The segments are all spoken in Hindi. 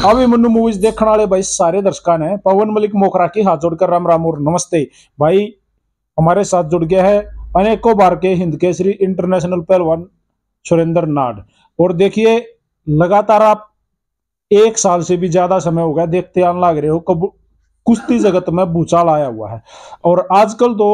अभी मन्नू मूवीज देखने वाले भाई सारे दर्शकों ने पवन मलिक मोखरा की हाथ जोड़कर राम राम और नमस्ते। भाई हमारे साथ जुड़ गया है अनेकों बार के हिंद केसरी इंटरनेशनल पहलवान सुरेंद्र नाड। और देखिए लगातार आप 1 साल से भी ज्यादा समय हो गया देखते आने लग रहे हो, कब कुश्ती जगत में भूचाल आया हुआ है। और आजकल तो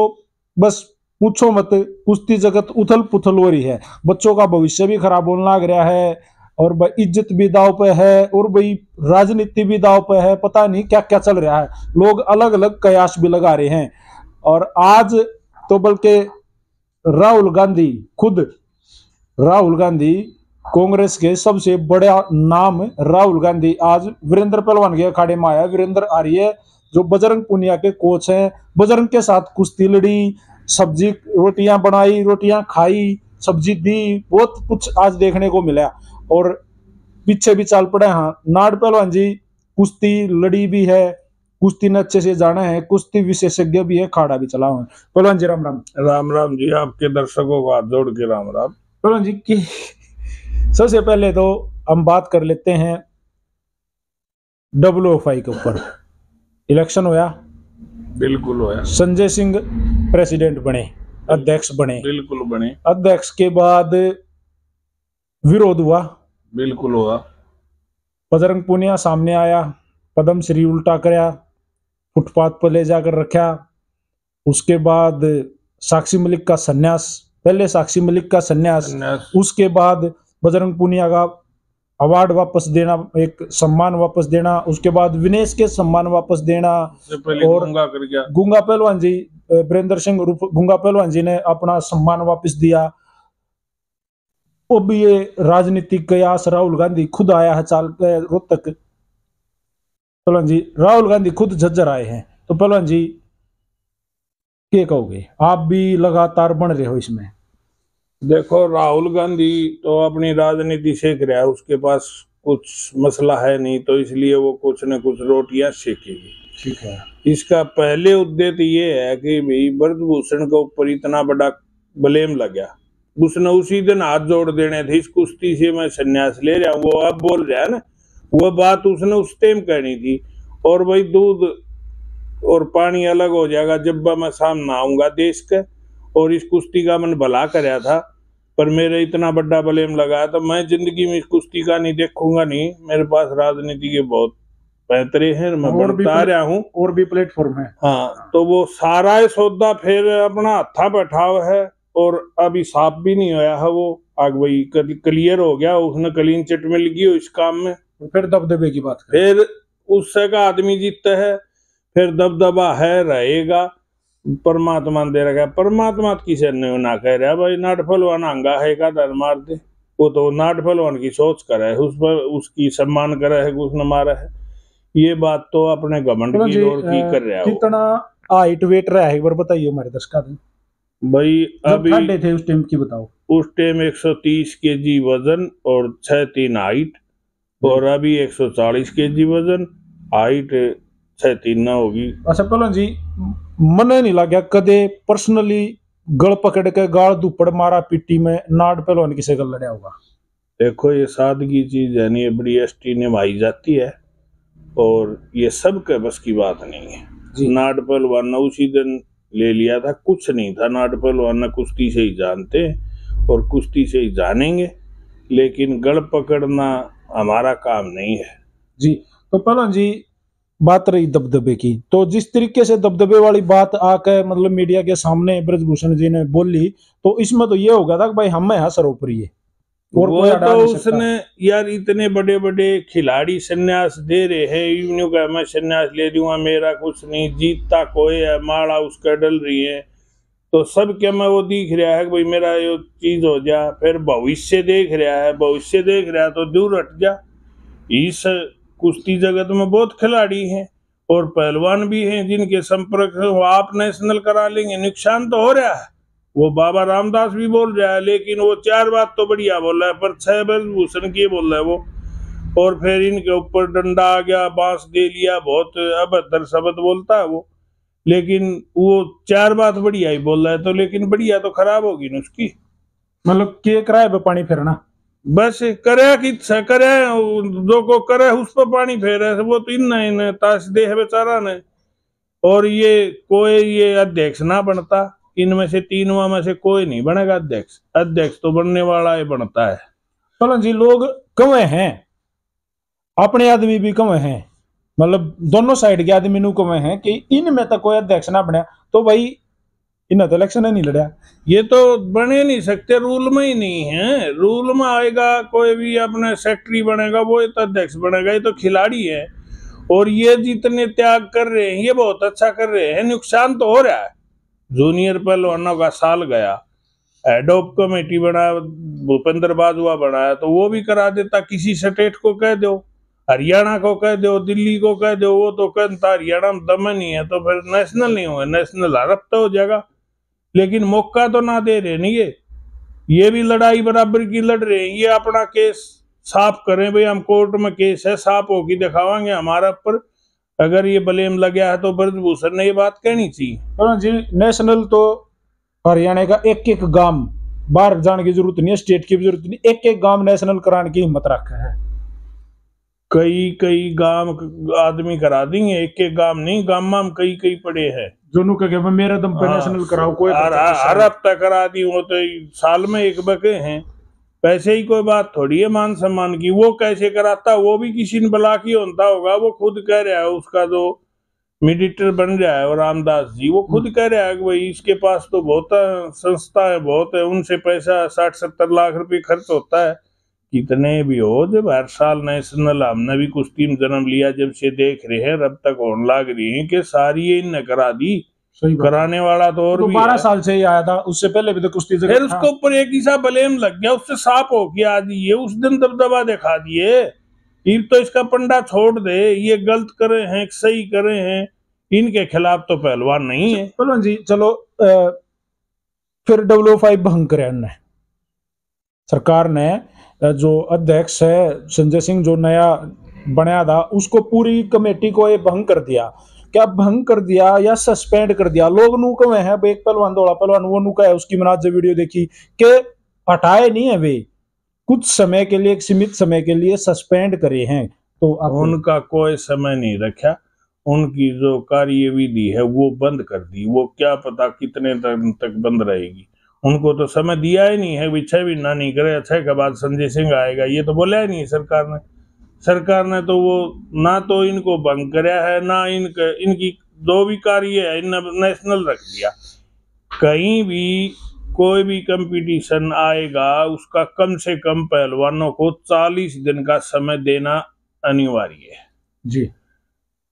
बस पूछो मत, कुश्ती जगत उथल पुथल हो रही है, बच्चों का भविष्य भी खराब होने लग रहा है और भाई इज्जत भी दाव पे है और भाई राजनीति भी दाव पे है। पता नहीं क्या क्या चल रहा है, लोग अलग अलग कयास भी लगा रहे हैं। और आज तो बल्कि राहुल गांधी कांग्रेस के सबसे बड़ा नाम राहुल गांधी आज वीरेंद्र पहलवान के अखाड़े में आया। वीरेंद्र आर्य जो बजरंग पुनिया के कोच हैं, बजरंग के साथ कुश्ती लड़ी, सब्जी रोटियां बनाई, रोटियां खाई, सब्जी दी, बहुत कुछ आज देखने को मिला। और पीछे भी चल पड़े। हाँ, नाड पहलवान जी कुश्ती लड़ी भी है, कुश्ती ने अच्छे से जाना है, कुश्ती विशेषज्ञ भी है, खाड़ा भी चला हुआ है। पहलवान जी राम राम। राम राम जी, आपके दर्शकों को हाथ जोड़ के राम राम। पहलवान जी की सबसे पहले तो हम बात कर लेते हैं WFI के ऊपर। इलेक्शन होया, बिल्कुल होया। संजय सिंह प्रेसिडेंट बने, अध्यक्ष बने, बिल्कुल बने। अध्यक्ष के बाद विरोध हुआ, बिल्कुल हुआ। बजरंग पुनिया सामने आया, पद्म श्री उल्टा कराया, फुटपाथ पर ले जाकर रखा। उसके बाद साक्षी मलिक का संन्यास, पहले साक्षी मलिक का संन्यास, उसके बाद बजरंग पुनिया का अवार्ड वापस देना, एक सम्मान वापस देना, उसके बाद विनेश के सम्मान वापस देना। और गुंगा पहलवान जी, वीरेंद्र सिंह गुंगा पहलवान जी ने अपना सम्मान वापस दिया। अब ये राजनीतिक कयास राहुल गांधी खुद आया है चाल रोहतक। पहलवान जी राहुल गांधी खुद झज्जर आए हैं, तो पहलवान जी क्या कहोगे? आप भी लगातार बन रहे हो इसमें। देखो, राहुल गांधी तो अपनी राजनीति सीख रहा है, उसके पास कुछ मसला है नहीं, तो इसलिए वो कुछ न कुछ रोटियां सेकेगी। ठीक है। इसका पहले उद्देश्य ये है कि भाई ब्रजभूषण के ऊपर इतना बड़ा ब्लेम लग गया, उसने उसी दिन हाथ जोड़ देने थे, इस कुश्ती से मैं संन्यास ले रहा हूँ। वो अब बोल रहा है ना, वो बात उसने उस टाइम कहनी थी। और भाई दूध और पानी अलग हो जाएगा जब मैं सामने आऊंगा देश के, और इस कुश्ती का मैंने भला कराया था, पर मेरे इतना बड़ा ब्लेम लगा, तो मैं जिंदगी में इस कुश्ती का नहीं देखूंगा नहीं। मेरे पास राजनीति के बहुत बेहतरे हैं, मैं बता रहा हूँ, और भी प्लेटफॉर्म है। हाँ, तो वो सारा सौदा फिर अपना हथा बैठाव है, और अभी साफ भी नहीं होया है वो आग, वही क्लियर हो गया, उसने क्लीन चिट मिल गई इस काम में। फिर दबदबे की बात फिर उससे का आदमी जीतता है, फिर दबदबा है रहेगा, परमात्मा दे रखा। परमात्मा किसे ना कह रहा भाई नाट पहलवान आंगा है का डर मार दे, वो तो नाट पहलवान की सोच करे है, उस पर उसकी सम्मान करे है, उसने मारा है। ये बात तो अपने घमंड की दौर की कर रहा है। कितना हाइट वेट रहा है एक बार बताइए हमारे दर्शकों को। भाई अभी खड़े थे उस टाइम की बताओ। उस टाइम 130 kg वजन और 6'3" हाइट, और अभी 140 kg वजन, हाइट 6'3" ना होगी। अच्छा पहलवान जी, मन नहीं लग गया कदे पर्सनली गल पकड़ के गाल दुपड़ मारा पीटी में नाड पहलवान किसे गल लड़ा होगा? देखो, ये सादगी चीज है नहीं, बड़ी एसटी निभाई जाती है, और ये सबके बस की बात नहीं है। नाड पहलवान ने उसी दिन ले लिया था, कुछ नहीं था। नाड पहलवान ने कुश्ती से ही जानते हैं और कुश्ती से ही जानेंगे, लेकिन गड़ पकड़ना हमारा काम नहीं है जी। तो पहलवान जी बात रही दबदबे की, तो जिस तरीके से दबदबे वाली बात आकर मतलब मीडिया के सामने ब्रजभूषण जी ने बोली, तो इसमें तो ये होगा था कि भाई हम है सर्वोपरि है, और वो तो उसने यार इतने बड़े बड़े खिलाड़ी संन्यास दे रहे हैं, यूं का मैं संन्यास ले दूंगा, मेरा कुछ नहीं, जीतता कोई है, माड़ा उसका डल रही है, तो सब क्या मैं वो दिख रहा है कि भाई मेरा ये चीज हो जा। फिर भविष्य देख रहा है, भविष्य देख रहा है तो दूर हट जा। इस कुश्ती जगत में बहुत खिलाड़ी हैं और पहलवान भी हैं जिनके संपर्क से आप नेशनल करा लेंगे, नुकसान तो हो रहा है। वो बाबा रामदास भी बोल रहा है, लेकिन वो 4 बात तो बढ़िया बोल रहा है, पर 6 ब्रजभूषण की बोल रहा है वो। और फिर इनके ऊपर डंडा आ गया, बांस दे लिया, बहुत अभद्र शब्द बोलता है वो, लेकिन वो 4 बात बढ़िया ही बोल रहा है, तो लेकिन बढ़िया तो खराब होगी ना उसकी। मतलब के किराए पे पानी फिरना। बस करे कि करे, जो को करे उस पर पानी फेरे, वो तो इन ताश दे है बेचारा ने। और ये कोई ये अध्यक्ष ना बनता, इनमें से तीनों में से कोई नहीं बनेगा अध्यक्ष। अध्यक्ष तो बनने वाला ही बनता है। चलो जी, लोग कम हैं, अपने आदमी भी कम हैं, मतलब दोनों साइड के आदमी नु कम हैं कि इनमें तो कोई अध्यक्ष ना बने, तो भाई इन्हें तो इलेक्शन ही नहीं लड़ा। ये तो बने नहीं सकते, रूल में ही नहीं है। रूल में आएगा कोई भी अपने सेक्रेटरी बनेगा, वो तो अध्यक्ष बनेगा। ये तो खिलाड़ी है। और ये जितने त्याग कर रहे हैं ये बहुत अच्छा कर रहे हैं, नुकसान तो हो रहा है। जूनियर पहलवानों का साल गया, हेड ऑफ कमेटी बना भूपेंद्र बाजवा बनाया, तो वो भी करा देता। किसी स्टेट को कह दो, हरियाणा को कह दो, दिल्ली को कह दो, वो तो कहता हरियाणा में दम नहीं है, तो फिर नेशनल नहीं होगा, नेशनल हड़प तो हो जाएगा। लेकिन मौका तो ना दे रहे नहीं ये भी लड़ाई बराबर की लड़ रहे हैं। ये अपना केस साफ करें भाई, हम कोर्ट में केस है, साफ होगी दिखावांगे हमारा पर। अगर ये ब्लेम लग गया है तो ब्रजभूषण ने ये बात कहनी चाहिए। तो जी नेशनल तो हरियाणा का एक एक गांव, बाहर जाने की जरूरत नहीं है, स्टेट की भी जरूरत नहीं, एक एक गांव नेशनल कराने की हिम्मत रखा है। कई कई गांव आदमी करा देंगे, एक एक गांव नहीं, गांव में कई कई पड़े हैं जो नु कहे मेरा दम पे नेशनल कराओ, कोई हर हफ्ता करा दी। वो तो साल में एक बके हैं, पैसे ही कोई बात थोड़ी है मान सम्मान की। वो कैसे कराता, वो भी किसी ने बुला के होता होगा। वो खुद कह रहा है, उसका जो मीडिएटर बन रहा है और रामदास जी, वो खुद कह रहा है कि भाई इसके पास तो बहुत संस्था है, बहुत है, उनसे पैसा 60-70 लाख रुपए खर्च होता है। कितने भी हो, जब हर साल नेशनल, हमने भी कुश्ती में जन्म लिया जब से देख रहे हैं, अब तक होने लग रही है कि सारी ये इनने करा दी। कराने वाला तो और भी 12 साल से ही आया था, उससे पहले भी तो कुश्ती फिर उसके ऊपर एक ही सा ब्लेम लग गया, उससे साफ हो गया आज। ये उस दिन दबदबा दिखा दिए, ये तो इसका पंडा छोड़ दे, ये गलत करे हैं सही करे हैं, इनके खिलाफ तो पहलवान नहीं है। पहलवान जी चलो, फिर 005 भंग करे सरकार ने। जो अध्यक्ष है संजय सिंह जो नया बनाया था, उसको पूरी कमेटी को ये भंग कर दिया। क्या भंग कर दिया या सस्पेंड कर दिया? लोग नु कहे हैं एक पहलवान दौड़ा पहलवान, वो नु कहे उसकी मैंने आज वीडियो देखी कि हटाए नहीं है, वे कुछ समय के लिए, एक सीमित समय के लिए सस्पेंड करे हैं। तो उनका कोई समय नहीं रखा, उनकी जो कार्यविधि है वो बंद कर दी। वो क्या पता कितने दिन तक बंद रहेगी, उनको तो समय दिया ही नहीं है। विषय भी ना नहीं करे, अच्छा के बाद संजय सिंह आएगा, ये तो बोला ही नहीं सरकार ने। सरकार ने तो वो ना तो इनको भंग कराया है, ना इनकी जो भी कार्य है इन नेशनल रख दिया। कहीं भी कोई भी कंपटीशन आएगा, उसका कम से कम पहलवानों को 40 दिन का समय देना अनिवार्य है जी।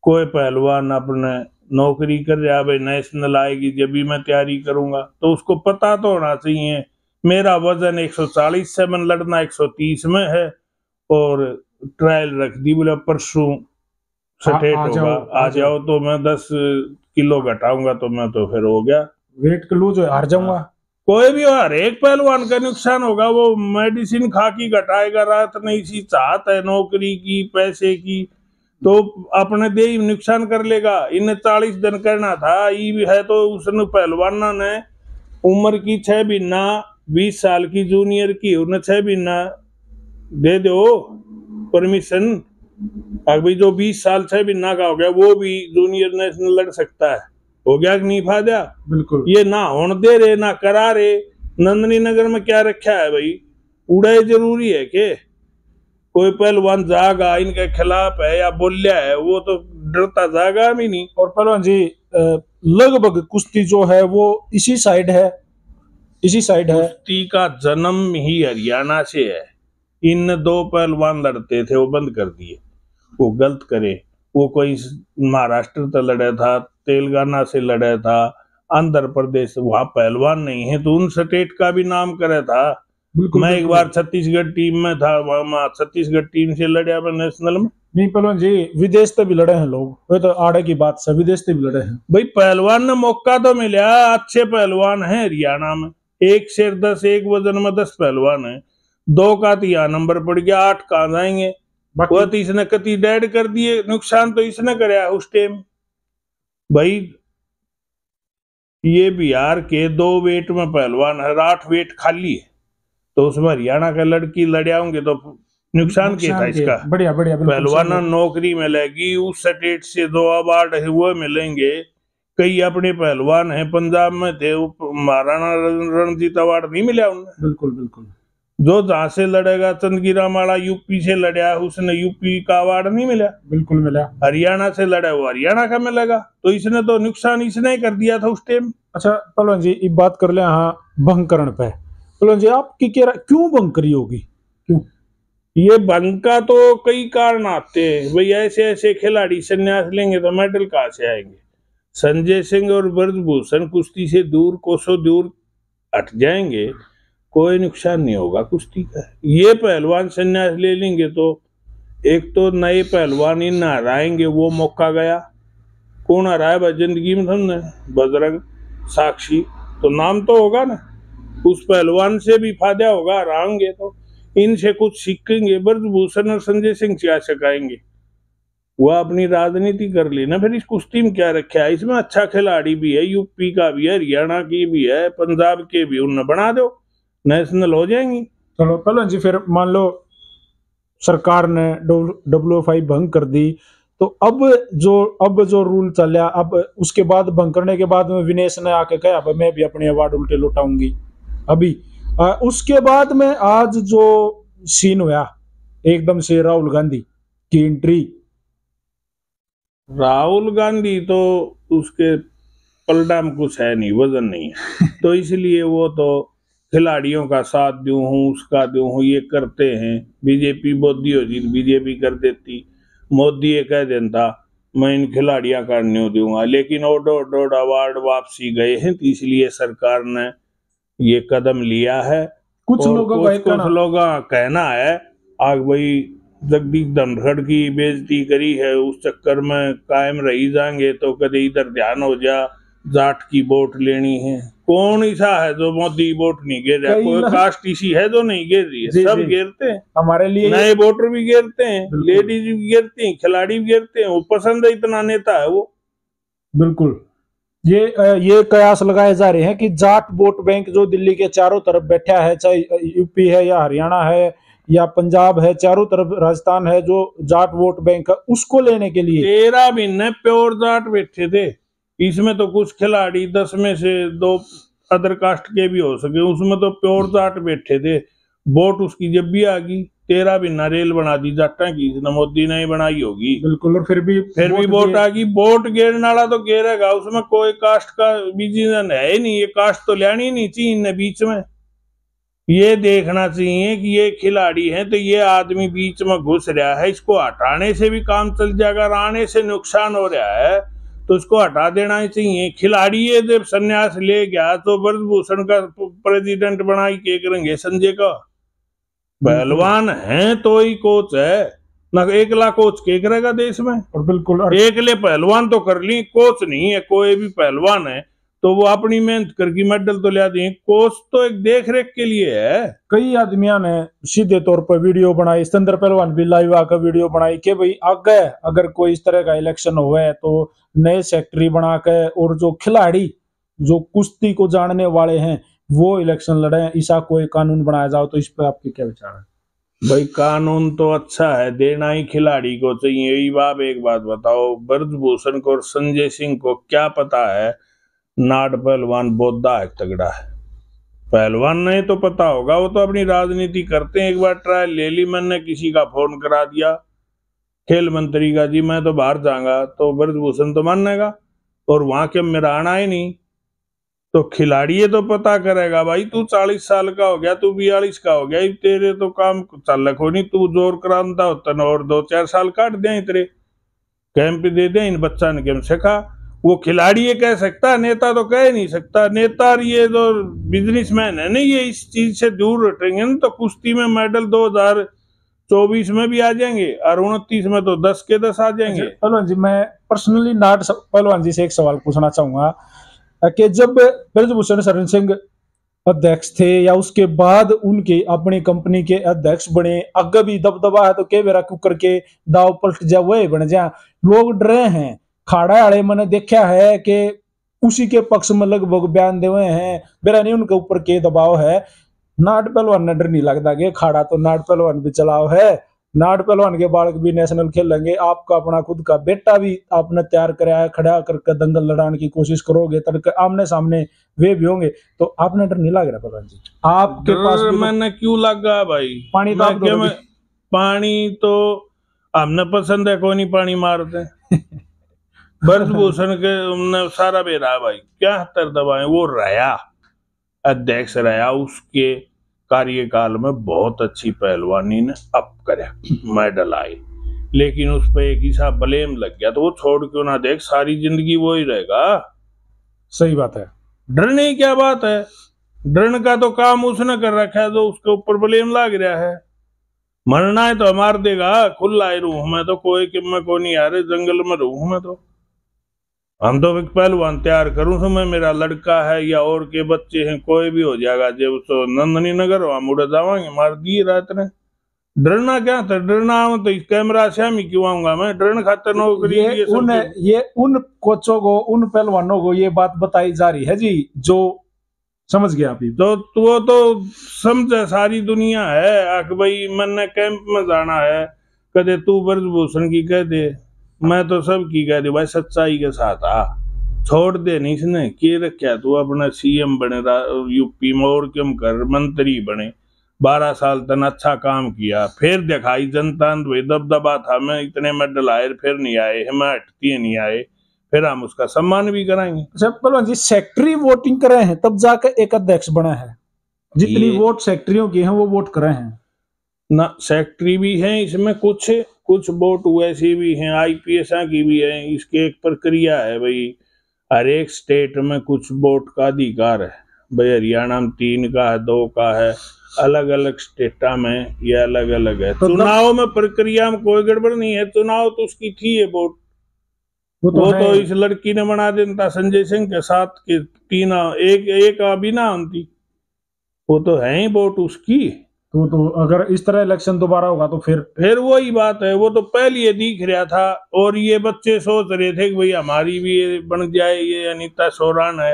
कोई पहलवान अपने नौकरी कर रहा, भाई नेशनल आएगी जब भी मैं तैयारी करूंगा, तो उसको पता तो होना चाहिए मेरा वजन 140 से मन लड़ना 130 में है, और ट्रायल रख दी, बोले परसों स्टेट होगा, आ जाओ, तो मैं 10 किलो घटाऊंगा तो मैं तो फिर हो गया वेट का लूज हार जाऊंगा। कोई भी हो, हर एक पहलवान का नुकसान होगा। वो मेडिसिन खा की घटाएगा, रात नहीं इसी चाहत है नौकरी की पैसे की, तो अपने दे ही नुकसान कर लेगा। इन्हें 40 दिन करना था, ये है तो उसने पहलवाना ने उम्र की 6 महीना 20 साल की जूनियर की, उन्हें 6 महीना दे दो परमिशन। अभी जो 20 साल 6 महीना का हो गया वो भी जूनियर नेशनल लड़ सकता है, हो गया कि नहीं फायदा? बिल्कुल। ये ना होने दे रहे ना करा रहे। नंदनी नगर में क्या रखा है भाई, उड़ाई जरूरी है के कोई पहलवान जागा इनके खिलाफ है या बोलिया है, वो तो डरता जागा भी नहीं। और पहलवान जी लगभग कुश्ती जो है वो इसी साइड है, इसी साइड है। कुश्ती का जन्म ही हरियाणा से है। इन 2 पहलवान लड़ते थे, वो बंद कर दिए। वो गलत करे, वो कोई महाराष्ट्र से लड़ा था, तेलंगाना से लड़ा था, आंध्र प्रदेश, वहां पहलवान नहीं है तो उन स्टेट का भी नाम करे था। मैं एक बार छत्तीसगढ़ टीम में था, वहां छत्तीसगढ़ टीम से लड़े मैं नेशनल में। नहीं पहलवान जी, विदेश से भी लड़े हैं लोग, वो तो आड़े की बात से विदेश से भी लड़े हैं। भाई पहलवान ने मौका तो मिला, अच्छे पहलवान है हरियाणा में, 1 शेर 10, एक वजन में 10 पहलवान है। 2 का तो यहाँ नंबर पड़ गया, 8 कहाँ जाएंगे? वो तो इसने कति डेड कर दिए, नुकसान तो इसने कराया उस टाइम। भाई ये बिहार के 2 वेट में पहलवान है, 8 वेट खाली है, तो उसमें हरियाणा का लड़की लड़े होंगे तो नुकसान क्या था इसका। बढ़िया बढ़िया, पहलवान नौकरी मिलेगी, उस स्टेट से 2 अवार्ड है वो मिलेंगे। कई अपने पहलवान हैं पंजाब में थे, महाराणा रणजीत अवार्ड नहीं मिला उन्हें। बिल्कुल बिल्कुल। जो जहां से लड़ेगा, चंदगीरा माला यूपी से लड़ा, उसने यूपी का अवार्ड नहीं मिला। बिल्कुल मिला। हरियाणा से लड़ा, वो हरियाणा का मिलेगा। तो इसने तो नुकसान इसने ही कर दिया था उस टाइम। अच्छा पहलवान जी, एक बात कर ले हाँ भंगकरण पे। पहलवान जी आपकी क्या क्यों भंग करी होगी, क्यों? ये भंग का तो कई कारण आते हैं भाई। ऐसे ऐसे खिलाड़ी संन्यास लेंगे तो मेडल कहाँ से आएंगे। संजय सिंह और ब्रजभूषण कुश्ती से दूर, कोसों दूर हट जाएंगे, कोई नुकसान नहीं होगा कुश्ती का। ये पहलवान संन्यास ले लेंगे तो एक तो नए पहलवान इन हराएंगे, वो मौका गया। कौन हराया भाई जिंदगी में तुमने? बजरंग, साक्षी, तो नाम तो होगा ना। उस पहलवान से भी फायदा होगा, हराएंगे तो इनसे कुछ सीखेंगे। ब्रजभूषण और संजय सिंह क्या सिखाएंगे? वह अपनी राजनीति कर ली ना, फिर इस कुश्ती में क्या रखा है? इसमें अच्छा खिलाड़ी भी है, यूपी का भी है, हरियाणा की भी है, पंजाब के भी, उन्हें बना दो, नेशनल हो जाएंगी। चलो पहलवान जी, फिर मान लो सरकार ने WFI भंग कर दी, तो अब जो रूल चला, अब उसके बाद भंग करने के बाद में विनेश ने आके कहा अब मैं भी अपने अवार्ड उल्टे लौटाऊंगी। अभी उसके बाद में आज जो सीन हुआ एकदम से राहुल गांधी की एंट्री। राहुल गांधी तो उसके पलड़ा में कुछ है नहीं, वजन नहीं है तो इसलिए वो तो खिलाड़ियों का साथ दूं हूँ, उसका दूं हूँ, ये करते हैं। बीजेपी मोदी होती तो बीजेपी कर देती। मोदी ये कह देता मैं इन खिलाड़ियों का नहीं दूंगा, लेकिन ओडो अवार्ड वापसी गए हैं, तो इसलिए सरकार ने ये कदम लिया है। कुछ लोगों का कहना है आग भाई जगदीश धनखड़ की बेइज्जती करी है, उस चक्कर में कायम रही जाएंगे, तो कदे इधर ध्यान हो जा, जाट की वोट लेनी है। कौन ऐसा है जो मोदी वोट नहीं गिर रहा? कोई कास्ट इसी है जो नहीं गिर रही है? सब गिरते हैं हमारे लिए, नए वोटर भी गिरते हैं, लेडीज भी गिरती हैं, खिलाड़ी भी गिरते हैं। वो पसंद है, इतना नेता है वो। बिल्कुल। ये कयास लगाए जा रहे हैं कि जाट वोट बैंक जो दिल्ली के चारों तरफ बैठा है, चाहे यूपी है या हरियाणा है या पंजाब है, चारों तरफ राजस्थान है, जो जाट वोट बैंक है उसको लेने के लिए 13 महीने प्योर जाट बैठे थे। इसमें तो कुछ खिलाड़ी 10 में से 2 अदर कास्ट के भी हो सके, उसमें तो प्योर जाट बैठे थे। वोट उसकी जब भी आ गई 13 महीना रेल बना दी जाटा की, मोदी ने ही बनाई होगी। बिल्कुल। और फिर भी वोट आ गई। वोट गिरने वाला तो गिरेगा, उसमें कोई कास्ट का डिसीजन है ही नहीं। ये कास्ट तो लेनी नहीं चाहिए इन्हें बीच में। ये देखना चाहिए कि ये खिलाड़ी है तो ये आदमी बीच में घुस रहा है, इसको हटाने से भी काम चल जाएगा। आने से नुकसान हो रहा है तो उसको हटा देना ही चाहिए। खिलाड़ी ये जब संन्यास ले गया तो ब्रजभूषण का प्रेसिडेंट बनाई के करेंगे? संजय का पहलवान है तो ही कोच है ना, एकला कोच के करेगा देश में? और बिल्कुल एकले पहलवान तो कर ली, कोच नहीं है। कोई भी पहलवान है तो वो अपनी मेहनत करके मेडल तो ले आते हैं, कोच तो एक देख रेख के लिए है। कई आदमियों ने सीधे तौर पर वीडियो बनाई, सिकंदर पहलवान भी लाइव आकर वीडियो बनाई कि भाई आगे अगर कोई इस तरह का इलेक्शन हुआ तो नए सेक्रेटरी बना के, और जो खिलाड़ी जो कुश्ती को जानने वाले हैं वो इलेक्शन लड़े, ऐसा कोई कानून बनाया जाओ। तो इस पर आपके क्या विचार है? भाई कानून तो अच्छा है, देना ही खिलाड़ी को चाहिए। यही बात, एक बात बताओ, ब्रजभूषण को और संजय सिंह को क्या पता है नाड़ पहलवान बोधा है तगड़ा है? पहलवान नहीं तो पता होगा, वो तो अपनी राजनीति करते हैं। एक बार ट्रायल ले ली मैंने, किसी का फोन करा दिया खेल मंत्री का, जी मैं तो बाहर जाऊंगा, तो ब्रजभूषण तो मानेगा, और वहां के मेरा आना ही नहीं। तो खिलाड़ी ये तो पता करेगा भाई तू 40 साल का हो गया, तू 42 का हो गया, तेरे तो काम चल रखो नहीं, तू जोर कराता होता ना, और 2-4 साल काट दे तेरे, कैंप दे दे इन बच्चा ने गेम सिखा। वो खिलाड़ी ये कह सकता, नेता तो कह नहीं सकता। नेता ये जो बिजनेसमैन है ना, ये इस चीज से दूर हटेंगे ना तो कुश्ती में मेडल 2024 में भी आ जाएंगे और 29 में तो 10 के 10 आ जाएंगे। पहलवान जी, मैं पर्सनली नाट पहलवान जी से एक सवाल पूछना चाहूंगा कि जब ब्रजभूषण शरण सिंह अध्यक्ष थे या उसके बाद उनके अपनी कंपनी के अध्यक्ष बने, अगर भी दबदबा है तो के बेरा कुकर के दाव पलट जा वही बन जा, लोग डरे हैं। खाड़ा वाले मैंने देखा है कि उसी के पक्ष में लगभग बयान दे हुए हैं, बेरा नहीं उनके ऊपर के दबाव है। नाट पहलवान ने डर नहीं लगता कि खाड़ा तो नाट पहलवान भी चलाओ है, नाट पहलवान के बालक भी नेशनल खेलेंगे, आपका अपना खुद का बेटा भी आपने तैयार कराया है, खड़ा करके दंगल लड़ाने की कोशिश करोगे, तड़के आमने सामने वे भी होंगे, तो आपने डर नहीं लग रहा पहलवान जी? आपके पास भी मैंने क्यों लगा भाई? पानी तो आप दोगे? पानी तो हमने पसंद है, कोई नहीं पानी मारते। ब्रजभूषण के हमने सारा बेरा भाई क्या हतर दबाए, वो रहा अध्यक्ष रहा, उसके कार्यकाल में बहुत अच्छी पहलवानी ने अप करे, मेडल आए, लेकिन उस पर एक ही सा ब्लेम लग गया, तो वो छोड़ क्यों ना देख, सारी जिंदगी वो ही रहेगा। सही बात है, डरने की क्या बात है? डरने का तो काम उसने कर रखा है, तो उसके ऊपर ब्लेम लग रहा है। मरना है तो मार देगा, खुला है रूह में तो कोई कि मैं को नहीं आ रहे, जंगल में रहूं मैं तो। हम तो एक पहलवान तैयार करूं तो मैं, मेरा लड़का है या और के बच्चे हैं, कोई भी हो जाएगा, जब तो नंदनी नगर वहां मुड़े जावांगे, मार दिए रात ने। डरना क्या था? डरना तो इस कैमरा से हम ही क्यों आऊंगा मैं? डरने खातर नौकरी ये उन कोचों को, उन पहलवानों को ये बात बताई जा रही है जी, जो समझ गया आप? तो वो तो समझे सारी दुनिया है, आख भाई मैंने कैंप में जाना है, कदे तू ब्रजभूषण की कह दे, मैं तो सब की कह दे भाई, सच्चाई के साथ आ, छोड़ दे नहीं इसने के रखा, तू अपना सीएम बने यूपी में, और क्यों कर मंत्री बने, 12 साल तक अच्छा काम किया, फिर दिखाई जनता भाई दबदबा था, मैं इतने मेडल आए, फिर नहीं आए, हमें हटती नहीं आए, फिर हम उसका सम्मान भी कराएंगे। अच्छा पहलवान जी, सेक्रेटरी वोटिंग करे हैं तब जाकर एक अध्यक्ष बना है, जितनी वोट सेक्रेटरियों की हैं वो वोट करे हैं ना? सेक्रेटरी भी हैं इसमें, कुछ वोट वैसे भी हैं, आईपीएस की भी है, इसकी एक प्रक्रिया है भाई, हर एक स्टेट में कुछ वोट का अधिकार है भाई, हरियाणा में 3 का है, 2 का है, अलग अलग स्टेटा में ये अलग अलग है। तो चुनाव में प्रक्रिया में कोई गड़बड़ नहीं है, चुनाव तो उसकी थी ये वोट, वो तो इस लड़की ने बना देता संजय सिंह के साथ के 3, एक अभी ना होती, वो तो है ही वोट उसकी। तो अगर इस तरह इलेक्शन दोबारा होगा तो फिर वही बात है, वो तो पहले ये दिख रहा था, और ये बच्चे सोच रहे थे कि भाई हमारी भी ये बन जाए, ये अनीता सोरान है,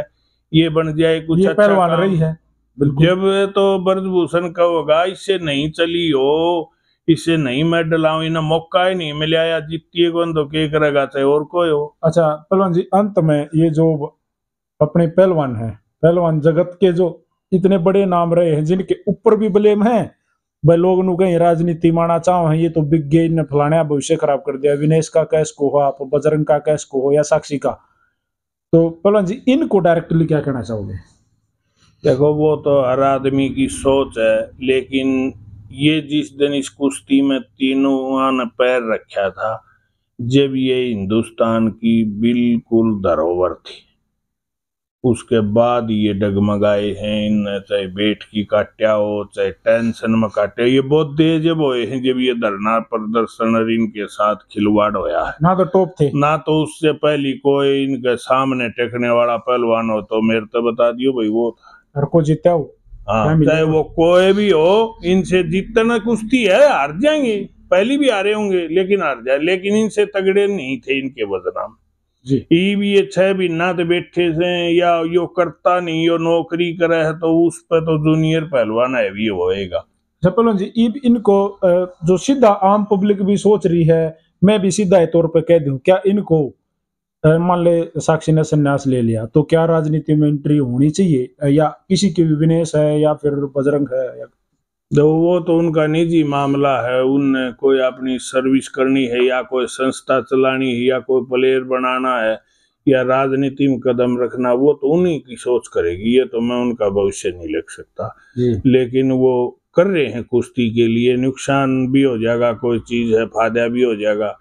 ये बन जाए कुछ ये अच्छा पहलवान रही है। जब तो ब्रजभूषण का होगा, इससे नहीं चली हो, इससे नहीं मेडल आओ, इन्हें मौका ही नहीं मिला, या जीतिए कौन तो के करेगा, चाहे और कोई हो। अच्छा पहलवान जी, अंत में ये जो अपने पहलवान है, पहलवान जगत के जो इतने बड़े नाम रहे हैं, जिनके ऊपर भी ब्लेम है भाई, लोग नु कहीं राजनीति माना चाहो है, ये तो बिग गेम ने फलाने भविष्य खराब कर दिया, विनेश का कैस को हो, आप बजरंग का कैस को हो, या साक्षी का, तो पहलवान जी इनको डायरेक्टली क्या कहना चाहोगे? देखो वो तो हर आदमी की सोच है, लेकिन ये जिस दिन इस कुश्ती में तीनों ने पैर रखा था, जब ये हिंदुस्तान की बिल्कुल धरोहर थी, उसके बाद ये डगमगाए हैं, इन चाहे बेट की काट्या हो, चाहे टेंशन में काटे, ये बहुत देर जब हुए हैं, जब ये धरना प्रदर्शन और इनके साथ खिलवाड़ होया है, ना तो टॉप थे, ना तो उससे पहले कोई इनके सामने टेकने वाला पहलवान हो, तो मेरे तो बता दियो भाई वो हर को जीता हो, हाँ, चाहे वो कोई भी हो, इनसे जीतना कुश्ती है, हार जाएंगे, पहली भी हारे होंगे लेकिन हार जाए, लेकिन इनसे तगड़े नहीं थे इनके बदनाम जी। भी ये 6 महीना तो बैठे से, या यो करता नहीं, यो नौकरी करे है, तो उस पर तो जूनियर पहलवान है भी होएगा। पहलवान जी इनको जो सीधा आम पब्लिक भी सोच रही है, मैं भी सीधा तौर पे कह दूं, क्या इनको मान ले साक्षी ने संन्यास ले लिया तो क्या राजनीति में एंट्री होनी चाहिए, या किसी की भी विनेश है या फिर बजरंग है, या तो वो तो उनका निजी मामला है, उनने कोई अपनी सर्विस करनी है, या कोई संस्था चलानी है, या कोई प्लेयर बनाना है, या राजनीति में कदम रखना, वो तो उन्हीं की सोच करेगी, ये तो मैं उनका भविष्य नहीं लिख सकता। लेकिन वो कर रहे हैं कुश्ती के लिए, नुकसान भी हो जाएगा, कोई चीज है फायदा भी हो जाएगा,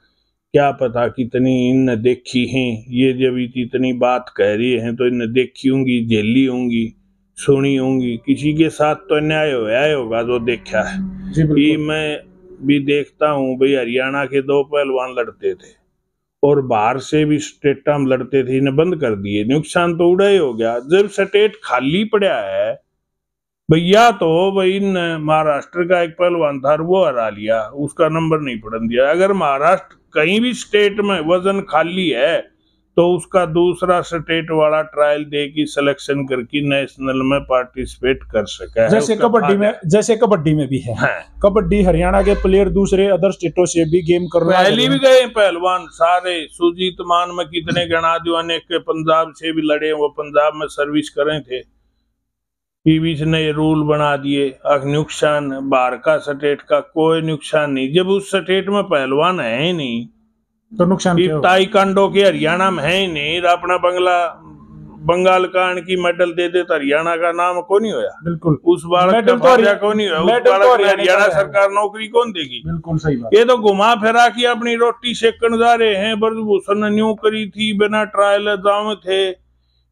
क्या पता कितनी इन देखी हैं, ये जब इतनी बात कह रही हैं तो इन देखी होंगी, झेली होंगी, सुनी होंगी, किसी के साथ तो अन्याय होगा जो देखा है। ये मैं भी देखता हूँ भाई, हरियाणा के 2 पहलवान लड़ते थे और बाहर से भी स्टेट में लड़ते थे, इन्हें बंद कर दिए, नुकसान तो उड़ा ही हो गया। जब स्टेट खाली पड़ा है भैया, तो भाई महाराष्ट्र का एक पहलवान था वो हरा लिया, उसका नंबर नहीं पड़न दिया। अगर महाराष्ट्र कहीं भी स्टेट में वजन खाली है तो उसका दूसरा स्टेट वाला ट्रायल दे की सिलेक्शन करके नेशनल में पार्टिसिपेट कर सका है। जैसे कबड्डी में भी है। हाँ। कबड्डी हरियाणा के प्लेयर दूसरे अदर स्टेटों से भी गेम करना पहले भी गए पहलवान सारे, सुजीत मान में कितने गणा जो अनेक के पंजाब से भी लड़े, वो पंजाब में सर्विस करे थे। पीवी ने ये रूल बना दिए, नुकसान बाहर का स्टेट का कोई नुकसान नहीं। जब उस स्टेट में पहलवान है ही नहीं तो नुकसान क्या होगा? ताइक्वांडो के हरियाणा में है ही नहीं, अपना बंगाल का की मेडल दे दे तो हरियाणा का नाम को नहीं होया। बिल्कुल। उस बालक का फायदा को नहीं होया, उस बालक में हरियाणा सरकार नौकरी कौन देगी? बिल्कुल सही बात। ये तो घुमा फिरा के अपनी रोटी सेकन जा रहे हैं। ब्रजभूषण ने न्यू करी थी, बिना ट्रायल जाम थे,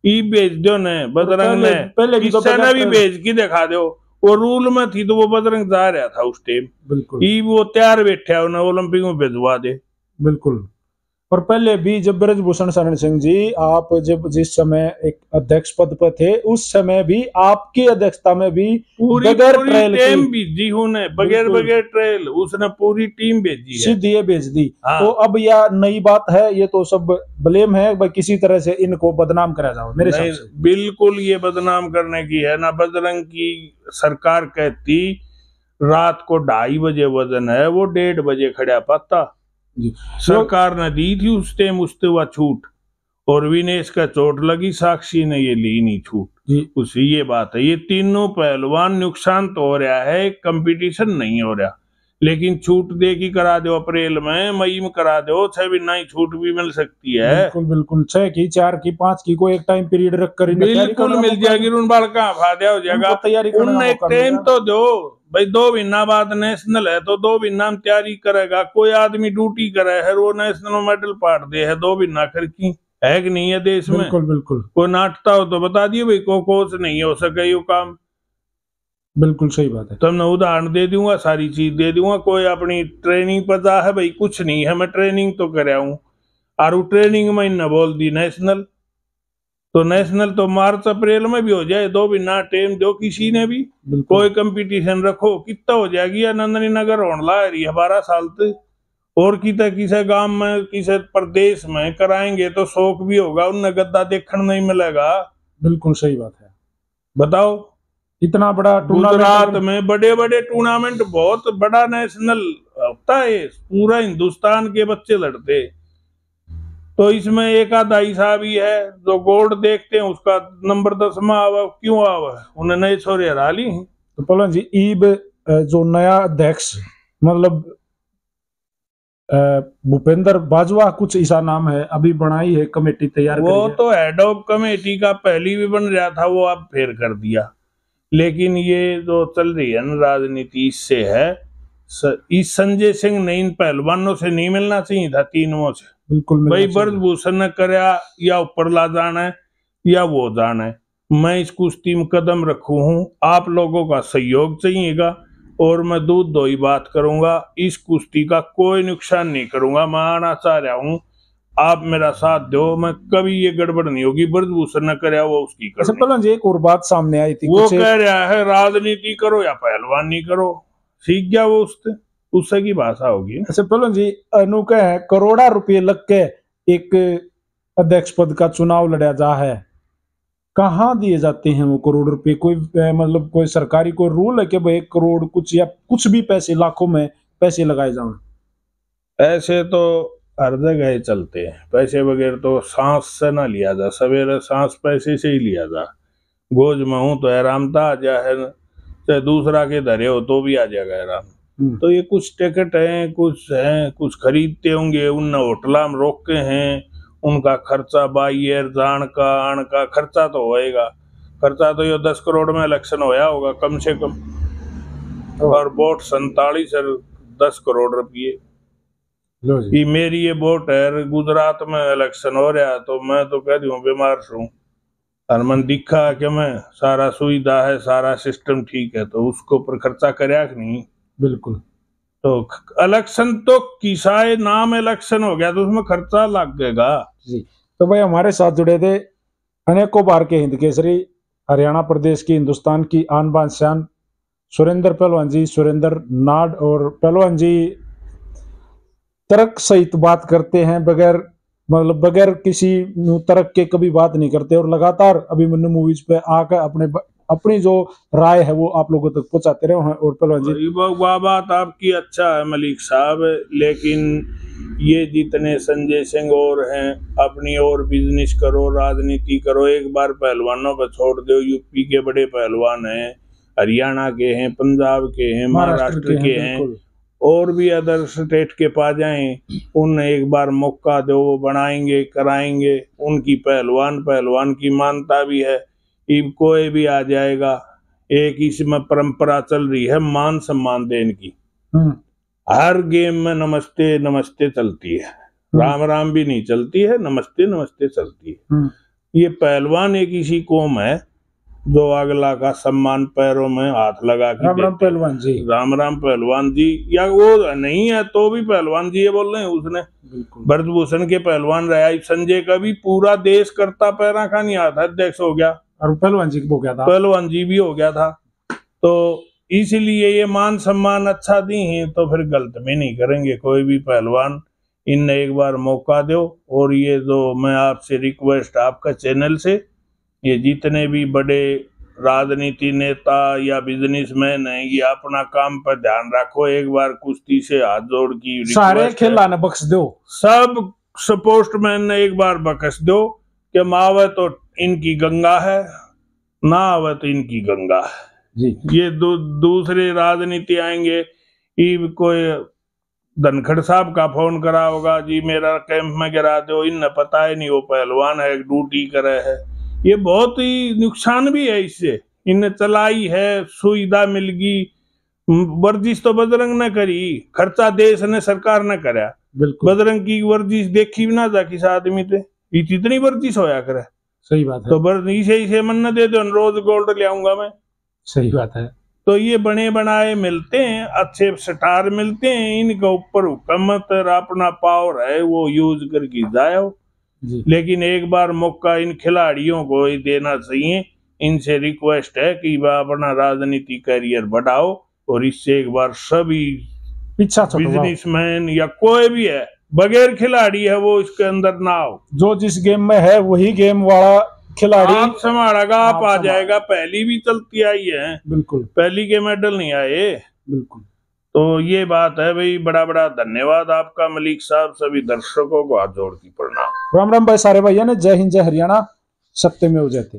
ई भेज दो ने बजरंग ने, किसी ने भी भेज के दिखा दो। वो रूल में थी तो वो बजरंग जा रहा था उस टाइम। बिल्कुल। ई वो तैयार बैठा उन्हें ओलंपिक में भेजवा दे। बिल्कुल। और पहले भी जब ब्रजभूषण शरण सिंह जी आप जब जिस समय एक अध्यक्ष पद पर थे, उस समय भी आपकी अध्यक्षता में भी बगैर ट्रायल टीम भेजी उन्हें, बगैर ट्रायल उसने पूरी टीम भेजी है, सीधी भेज दी। हाँ। तो अब यह नई बात है, ये तो सब ब्लेम है भाई, किसी तरह से इनको बदनाम करा जाओ मेरे हिसाब से। बिल्कुल ये बदनाम करने की है ना। बजरंग की सरकार कहती रात को 2:30 बजे वजन है, वो 1:30 बजे खड़ा पाता। सरकार ने दी थी उस टाइम उससे वह छूट, और विनेश का चोट लगी, साक्षी ने ये ली नहीं छूट। उसी ये बात है, ये तीनों पहलवान नुकसान तो हो रहा है, कंपटीशन नहीं हो रहा, लेकिन छूट दे की करा दो, अप्रैल में मई में करा दो, 6 महीना ही छूट भी मिल सकती है। बिल्कुल बिल्कुल, 6 की 4 की 5 की कोई एक टाइम पीरियड रख कर बिल्कुल मिल जाएगी। उन बाल का फायदा हो जाएगा, तैयारी एक टाइम तो दो भाई। 2 महीना बाद नेशनल है तो 2 महीना में तैयारी करेगा। कोई आदमी ड्यूटी करे है, वो नेशनल मेडल पाट दे है 2 महीना कर की है कि नहीं है देश में? बिल्कुल बिल्कुल। कोई नाटता हो तो बता दिए भाई, कोच नहीं हो सके ये काम। बिल्कुल सही बात है। तो मैं उदाहरण दे दूंगा, सारी चीज दे दूंगा। कोई अपनी ट्रेनिंग पर जा है भाई, कुछ नहीं है, मैं ट्रेनिंग तो कर हूँ, और ट्रेनिंग में न बोल दी नेशनल, तो नेशनल तो मार्च अप्रैल में भी हो जाए, 2 महीना टाइम दो किसी ने भी। कोई कंपटीशन रखो, कितना हो जाएगी। नंदनी नगर होने ला रही है 12 साल तक, और किसी गांव में किसी प्रदेश में कराएंगे तो शौक भी होगा, उन्हें गद्दा देखने नहीं मिलेगा। बिल्कुल सही बात है। बताओ, इतना बड़ा गुजरात में बड़े बड़े टूर्नामेंट, बहुत बड़ा नेशनल होता है, पूरा हिंदुस्तान के बच्चे लड़ते। तो इसमें एक आधा हिसाब ही है, जो गोल्ड देखते हैं उसका नंबर 10वां आवा, क्यों आवा? उन्हें नए छोरे हरा ली। तो पहलवान जी, ईब जो नया अध्यक्ष मतलब भूपेंद्र बाजवा कुछ ऐसा नाम है, अभी बनाई है कमेटी तैयार, वो तो हेड ऑफ कमेटी का पहली भी बन रहा था, वो अब फेर कर दिया। लेकिन ये जो चल रही है ना राजनीति, इससे है, इस संजय सिंह ने इन पहलवानों से नहीं मिलना चाहिए था, तीनों से। बिल्कुल भाई ब्रजभूषण ने करया या ऊपर ला जाना है या वो जाना है, मैं इस कुश्ती में कदम रखू हूँ, आप लोगों का सहयोग चाहिएगा, और मैं दूध दोई बात करूंगा, इस कुश्ती का कोई नुकसान नहीं करूंगा। मैं आना चाह रहा हूँ, आप मेरा साथ दो, मैं कभी ये गड़बड़ नहीं होगी। ब्रजभूषण ने करया वो उसकी करनी। एक और बात सामने आई थी, वो कह रहा है राजनीति करो या पहलवानी करो, सीख गया वो उससे की भाषा होगी। अच्छा पहलवान जी, अनूठा है, करोड़ा रुपये लग के एक अध्यक्ष पद का चुनाव लड़ा जा है, कहाँ दिए जाते हैं वो करोड़ रुपए? कोई मतलब कोई सरकारी कोई रूल है कि भाई 1 करोड़ कुछ या कुछ भी पैसे, लाखों में पैसे लगाए जाए? ऐसे तो हर जगह चलते हैं, पैसे वगैरह तो सांस से ना लिया जा, सवेरे सांस पैसे से ही लिया जा। गोज में हूं तो आरामता आ जाए, चाहे दूसरा के धरे हो तो भी आ जाएगा आराम। तो ये कुछ टिकट हैं, कुछ खरीदते होंगे, उन होटला में रोक के हैं, उनका खर्चा बाइयर जान का आन का खर्चा तो होएगा। खर्चा तो ये 10 करोड़ में इलेक्शन होया होगा कम से कम, और वोट 47 और 10 करोड़ रुपये। कि मेरी ये वोट है, गुजरात में इलेक्शन हो रहा, तो मैं तो कह दूं बीमार हूँ, और मन दिखा कि मैं सारा सुविधा है, सारा सिस्टम ठीक है, तो उसको पर खर्चा करया कि नहीं? बिल्कुल। तो इलेक्शन तो किसाए नाम इलेक्शन हो गया, तो उसमें खर्चा लग गएगा जी। तो भाई हमारे साथ जुड़े थे अनेकों बार के हिंद केसरी, हरियाणा प्रदेश की, हिंदुस्तान की आन बान शान सुरेंद्र पहलवान जी, सुरेंद्र नाड। और पहलवान जी तर्क सहित बात करते हैं, बगैर मतलब बगैर किसी तर्क के कभी बात नहीं करते और लगातार अभिमन्यु मूवीज पे आकर अपनी जो राय है वो आप लोगों तक पहुंचाते रहे हैं। और पहलवान जी वाह, बात आपकी अच्छा है मलिक साहब, लेकिन ये जितने संजय सिंह और हैं अपनी और बिजनेस करो, राजनीति करो, एक बार पहलवानों पर छोड़ दो। यूपी के बड़े पहलवान हैं, हरियाणा के हैं, पंजाब के हैं, महाराष्ट्र के हैं, और भी अदर स्टेट के पा जाएं, उन्हें एक बार मौका दो, वो बनाएंगे कराएंगे। उनकी पहलवान की मानता भी है, कोई भी आ जाएगा। एक इसमें परंपरा चल रही है मान सम्मान देने की, हर गेम में नमस्ते नमस्ते चलती है, राम राम भी नहीं चलती है, नमस्ते नमस्ते चलती है। ये पहलवान एक इसी कौम है जो अगला का सम्मान पैरों में हाथ लगा के राम राम पहलवान जी, राम राम पहलवान जी, या वो नहीं है तो भी पहलवान जी ये बोल रहे हैं। उसने ब्रजभूषण के पहलवान रहा, संजय का भी पूरा देश करता पैरा का नहीं आता, अध्यक्ष हो गया, और पहलवान जी हो गया था, पहलवान जी भी हो गया था। तो इसलिए ये मान सम्मान अच्छा दी है तो फिर गलत भी नहीं करेंगे कोई भी पहलवान। इन्हें एक बार मौका दो। और ये जो मैं आपसे रिक्वेस्ट आपका चैनल से, ये जितने भी बड़े राजनीति नेता या बिजनेसमैन हैं, ये अपना काम पर ध्यान रखो। एक बार कुश्ती से हाथ जोड़ की सारे खिलाने बख्श दो, सब स्पोर्ट्समैन ने एक बार बख्श दो कि मावे तो इनकी गंगा है, ना आवे तो इनकी गंगा है जी। ये दूसरे राजनीति आएंगे, कोई धनखड़ साहब का फोन करा होगा, जी मेरा कैंप में गिरा दो, इन्हें पता ही नहीं वो पहलवान है, ड्यूटी करे है। ये बहुत ही नुकसान भी है इससे। इन्हें चलाई है, सुविधा मिल गई, वर्जिश तो बजरंग ने करी, खर्चा देश ने सरकार ने करा। बजरंग की वर्जिश देखी भी ना जा किस आदमी थे, इतनी वर्जिश होया करे। सही बात है। तो इसे मन दे दो, रोज गोल्ड ले आऊंगा मैं। सही बात है। तो ये बने बनाए मिलते हैं, अच्छे स्टार मिलते हैं, इनके ऊपर हुकूमत अपना पावर है वो यूज करके जाओ। लेकिन एक बार मौका इन खिलाड़ियों को ही देना चाहिए। इनसे रिक्वेस्ट है कि वह अपना राजनीति करियर बढ़ाओ, और इससे एक बार सभी बिजनेसमैन या कोई भी है बगैर खिलाड़ी है वो इसके अंदर ना हो। जो जिस गेम में है वही गेम वाला खिलाड़ी आप संभालेगा, आप आ जाएगा। पहली भी चलती आई है, बिल्कुल, पहली के मेडल नहीं आए, बिल्कुल। तो ये बात है भाई। बड़ा बड़ा धन्यवाद आपका मलिक साहब, सभी दर्शकों को हाथ जोड़ की प्रणाम। राम राम भाई सारे भैया ने, जय हिंद जय हरियाणा, सत्यमेव जयते।